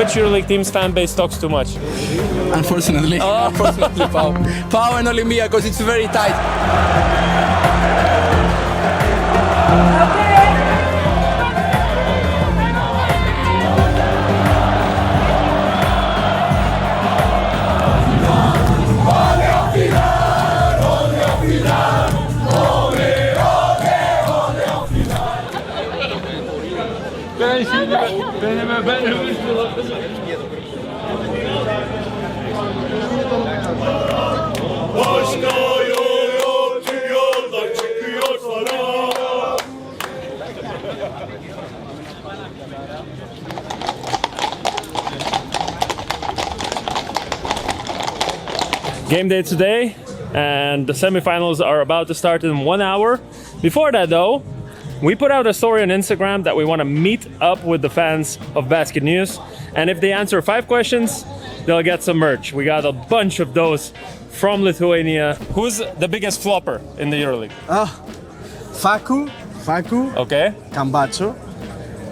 Which EuroLeague team's fan base talks too much? Unfortunately. Unfortunately, Pau and Olympiacos, it's very tight. Başka yol yok, tüm yollar çıkıyor sana. Game day today, and the semifinals are about to start in 1 hour. Before that though, we put out a story on Instagram that we want to meet up with the fans of Basket News, and if they answer 5 questions, they'll get some merch. We got a bunch of those from Lithuania. Who's the biggest flopper in the EuroLeague? Facu, Okay, Campazzo,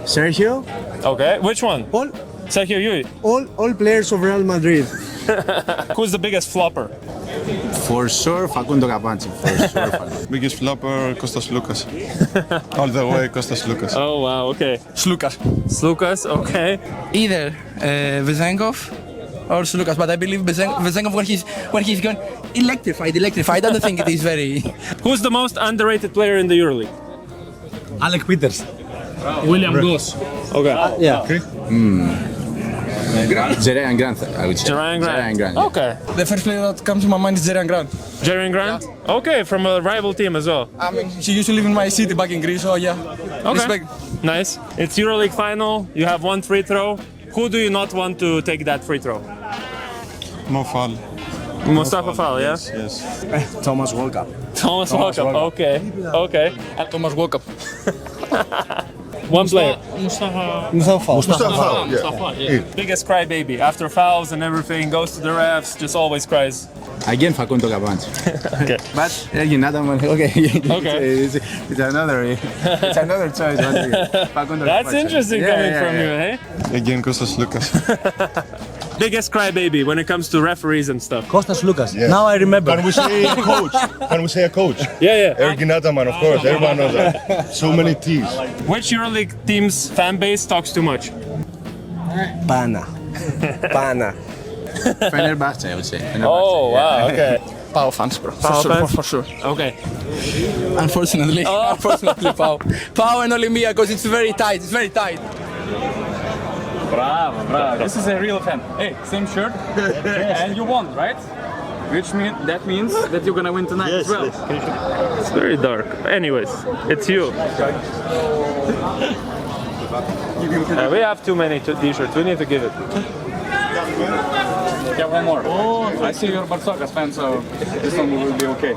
Sergio, okay. Which one? all Sergio Yui. all players of Real Madrid. Who's the biggest flopper? For sure, Facundo Campazzo. For sure. Biggest flopper, Kostas Lukas. All the way, Kostas Lukas. Oh wow, okay. Slukas. Slukas, okay. Either Vezenkov or Slukas, but I believe Vezenkov when he's gone electrified. I don't think it is very. Who's the most underrated player in the EuroLeague? Alec Peters. William Goss. Okay. Yeah. Jerian Grant, I would say. Jerian Grant. Okay. The first player that comes to my mind is Jerian Grant. Jerian Grant? Okay, from a rival team as well. I mean, she used to live in my city back in Greece, so yeah. Okay. Respect. Nice. It's EuroLeague final. You have 1 free throw. Who do you not want to take that free throw? No foul. Mustafa Fall, yeah? Yes. Thomas Walker. Thomas Walkup. Okay. Okay. And Thomas Walkup. one player. Mustafa. Biggest crybaby. After fouls and everything, goes to the refs, just always cries. Again, Facundo Campazzo. Okay. But another one. Okay. Okay. It's another choice. Facundo That's Campazzo. interesting coming from you, hey? Again, Kostas Lukas. Biggest crybaby when it comes to referees and stuff. Kostas Lukas. Yeah. Now I remember. Can we say a coach? Can we say a coach? Yeah. Ergin Ataman, of course. Everyone knows that. So many T's. Which EuroLeague team's fan base talks too much? Pana. Fenerbahce, I would say. Fenerbahce, Oh, yeah. wow, okay. Pau fans, bro. Pau fans? For sure. Okay. Unfortunately. Unfortunately, Pau and Olympiacos, it's very tight. Bravo. This is a real fan. Hey, same shirt. And you won, right? That means that you're gonna win tonight as well. It's very dark. Anyways, it's you. We have too many t-shirts. We need to give it. Yeah, one more. I see you're Barsokas fan, so this one will be okay.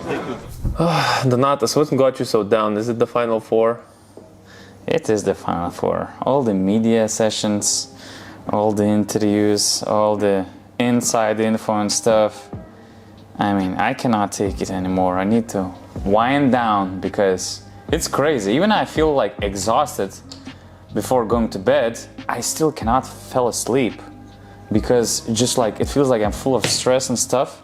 Donatas, what got you so down? Is it the Final Four? It is the Final Four. All the media sessions, all the interviews, all the inside info and stuff. I mean, I cannot take it anymore. I need to wind down because it's crazy. Even I feel like exhausted before going to bed, I still cannot fall asleep because just like it feels like I'm full of stress and stuff.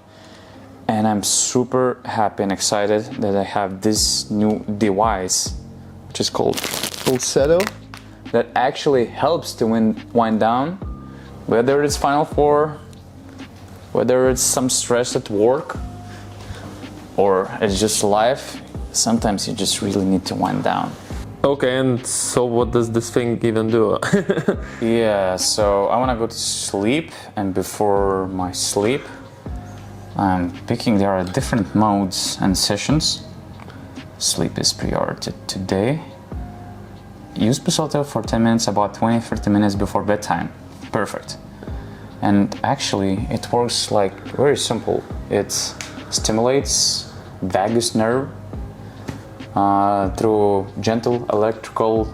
And I'm super happy and excited that I have this new device, which is called Pulsetto, that actually helps to wind down, whether it's Final Four, whether it's some stress at work, or it's just life. Sometimes you just really need to wind down. Okay, and so what does this thing even do? Yeah, so I want to go to sleep, and before my sleep, I'm picking, there are different modes and sessions. Sleep is priority today. Use Pulsetto for 10 minutes, about 20-30 minutes before bedtime. Perfect. And actually, it works like very simple. It stimulates vagus nerve through gentle electrical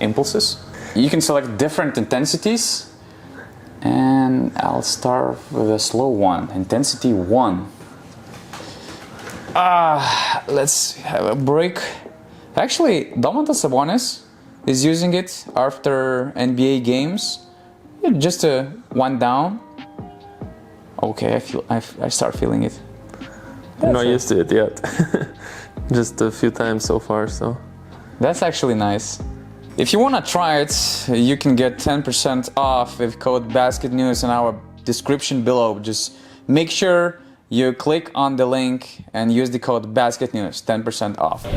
impulses. You can select different intensities, and I'll start with a slow one, intensity 1. Let's have a break. Actually, Domantas Sabonis is using it after NBA games. just one down. Okay, I start feeling it. I'm not used to it yet. Just a few times so far, so. That's actually nice. If you want to try it, you can get 10% off with code BasketNews in our description below. Just make sure you click on the link and use the code BasketNews, 10% off. I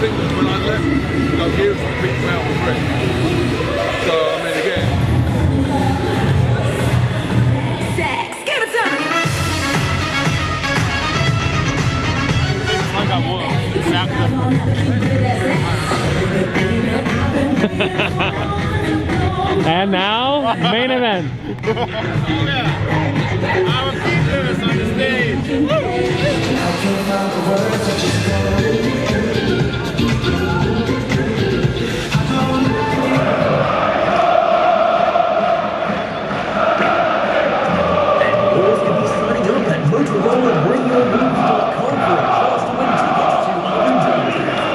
think that when I left, I hear some big mouth was ready. So, I mean, again. Sex, give it to me. And now, main event. Our keepers on the stage. Doors can be signing up at MotorolaRadioMovies.com for a chance to win tickets to Olympiacos.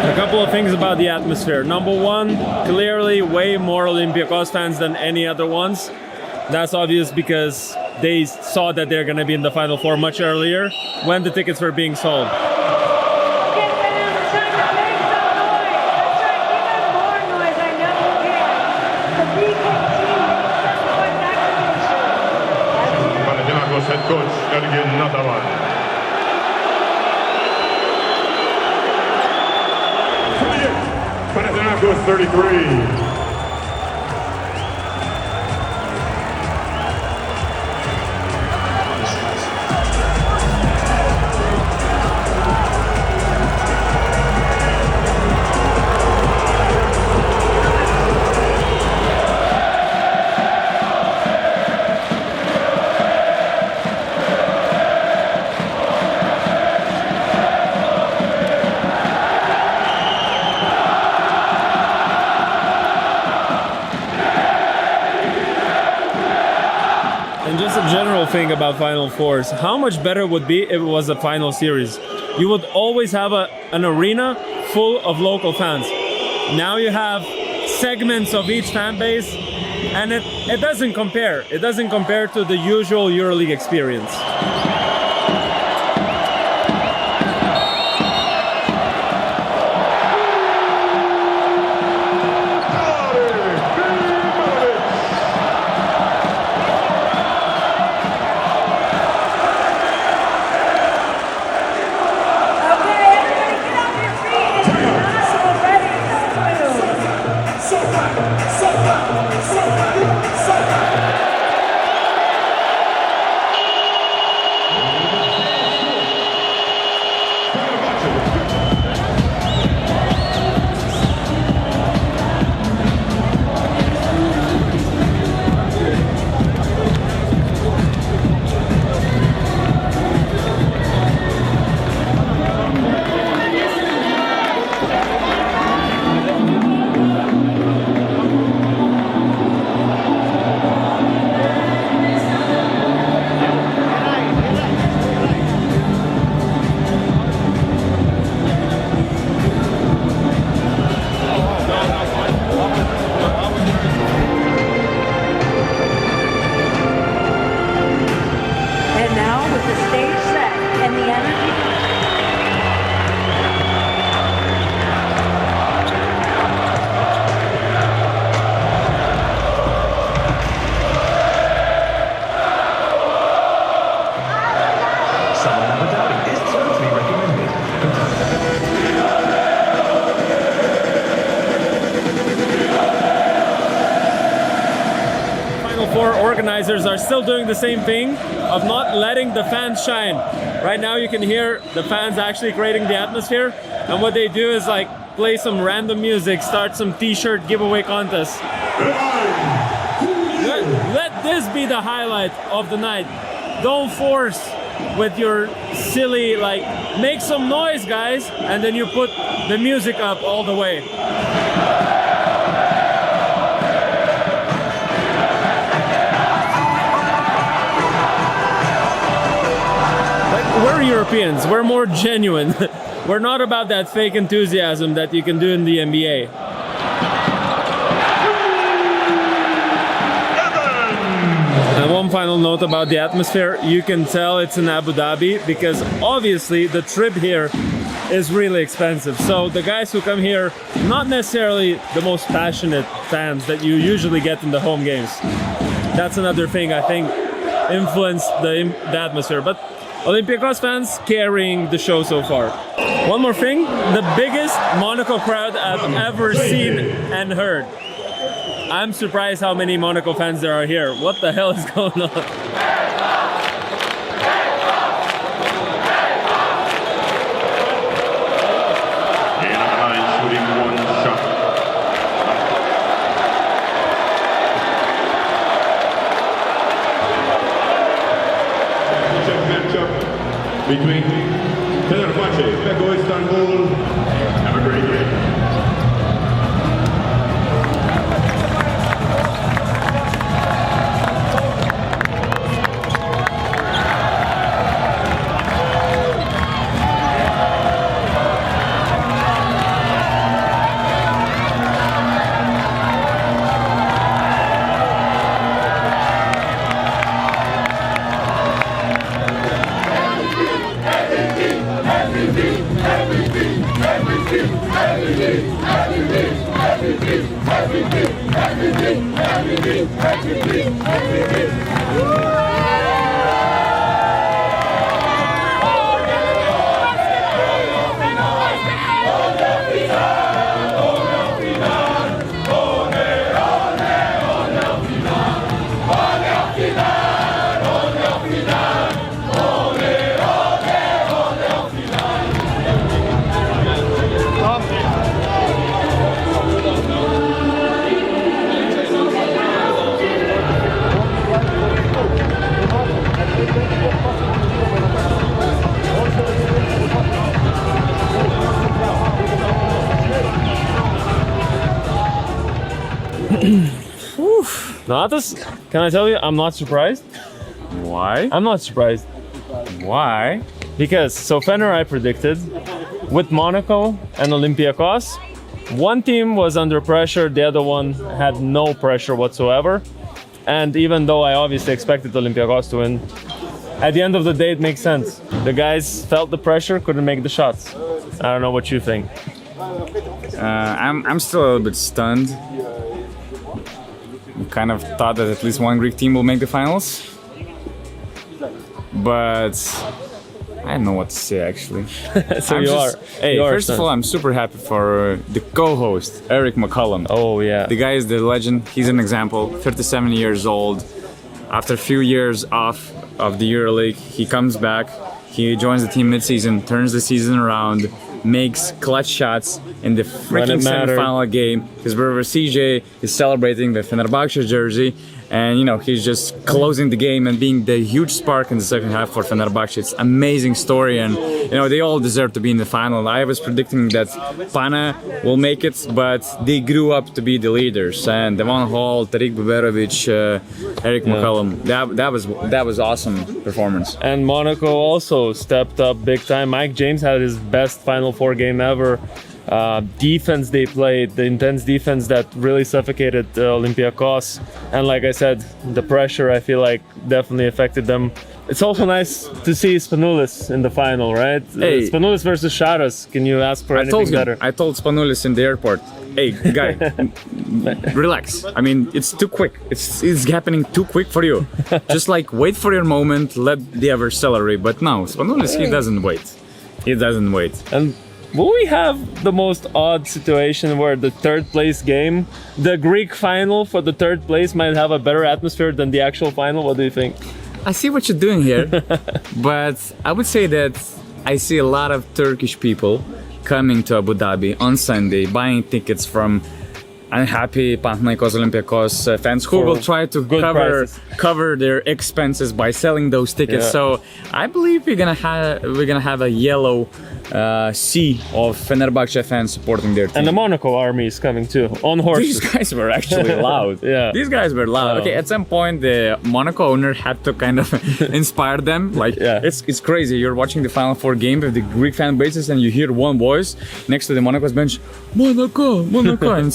A couple of things about the atmosphere. Number one, clearly way more Olympiacos fans than any other ones. That's obvious because they saw that they're going to be in the Final Four much earlier when the tickets were being sold. Panathinaikos head coach Ergin Natavan. Panathinaikos 33. And just a general thing about Final Fours, how much better it would be if it was a final series? You would always have an arena full of local fans. Now you have segments of each fan base, and it doesn't compare. It doesn't compare to the usual EuroLeague experience. And now with the stage set and the energy. organizers are still doing the same thing of not letting the fans shine. Right now you can hear the fans actually creating the atmosphere, and what they do is like play some random music, start some t-shirt giveaway contests. Let this be the highlight of the night. Don't force with your silly, like, make some noise, guys, and then you put the music up all the way. We're Europeans, we're more genuine. We're not about that fake enthusiasm that you can do in the NBA. And one final note about the atmosphere, you can tell it's in Abu Dhabi because obviously the trip here is really expensive. So the guys who come here, not necessarily the most passionate fans that you usually get in the home games. That's another thing I think influenced the atmosphere. But Olympiacos fans carrying the show so far. One more thing, the biggest Monaco crowd I've ever seen and heard. I'm surprised how many Monaco fans there are here. What the hell is going on? Shooting one shot. Matchup between Fenerbahce, Beko Istanbul. Have a great day. Natas, can I tell you, I'm not surprised. Why? I'm not surprised. Why? Because, so Fener I predicted, with Monaco and Olympiacos, one team was under pressure, the other one had no pressure whatsoever. And even though I obviously expected Olympiacos to win, at the end of the day it makes sense. The guys felt the pressure, couldn't make the shots. I don't know what you think. I'm still a little bit stunned. Kind of thought that at least one Greek team will make the finals, but I don't know what to say actually. So Hey, first of all, I'm super happy for the co-host Eric McCollum. Oh yeah, the guy is the legend. He's an example. 37 years old. After a few years off of the EuroLeague, he comes back. He joins the team mid-season, turns the season around, makes clutch shots in the freaking semifinal game. His brother CJ is celebrating the Fenerbahce jersey, and you know, he's just closing the game and being the huge spark in the second half for Fenerbahce. It's an amazing story, and you know, they all deserve to be in the final. I was predicting that Pana will make it, but they grew up to be the leaders, and Devon Hall, Tariq Beberovic, Eric McCollum, that was awesome performance. And Monaco also stepped up big time. Mike James had his best Final Four game ever. Defense they played, the intense defense that really suffocated Olympiacos, and like I said, the pressure I feel like definitely affected them. It's also nice to see Spanoulis in the final, right? Hey, Spanoulis versus Sharas. Can you ask for anything better? I told Spanoulis in the airport, hey guy, relax. I mean, it's too quick. It's happening too quick for you. Just like wait for your moment, let the other celebrate. But no, Spanoulis, he doesn't wait. He doesn't wait. And Will we have the most odd situation where the third place game, the Greek final for the third place, might have a better atmosphere than the actual final? What do you think? I see what you're doing here, but I would say that I see a lot of Turkish people coming to Abu Dhabi on Sunday, buying tickets from unhappy Panathinaikos, Olympiacos fans who will try to cover their expenses by selling those tickets. Yeah. So I believe we're gonna have a yellow sea of Fenerbahce fans supporting their team. And the Monaco army is coming too, on horses. These guys were actually loud. Yeah. These guys were loud. Oh. Okay, at some point the Monaco owner had to kind of inspire them. Like, Yeah. it's crazy. You're watching the Final Four game with the Greek fan bases and you hear one voice next to the Monaco's bench, Monaco, Monaco, and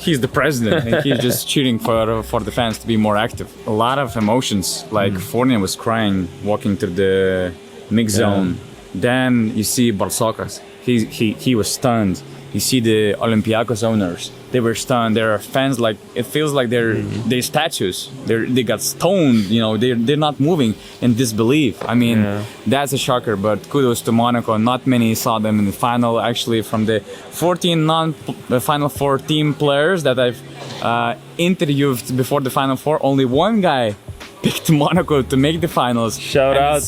he's the president and he's just cheering for the fans to be more active. A lot of emotions. Like Fournier was crying walking through the mix zone. Then you see Barsokas. He was stunned. You see the Olympiacos owners. They were stunned. There are fans like it feels like they're statues. They got stoned. You know, they're not moving in disbelief. I mean, that's a shocker. But kudos to Monaco. Not many saw them in the final. Actually, from the 14 Final Four team players that I've interviewed before the Final Four, only one guy picked Monaco to make the finals. Shout out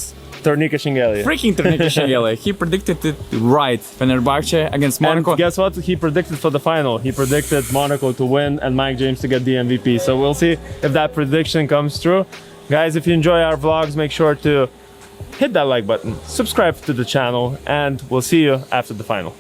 Tornika Shingelia. Freaking Tornika Shingelia. He predicted it right. Fenerbahce against Monaco. And guess what? He predicted for the final. He predicted Monaco to win and Mike James to get the MVP. So we'll see if that prediction comes true. Guys, if you enjoy our vlogs, make sure to hit that like button, subscribe to the channel, and we'll see you after the final.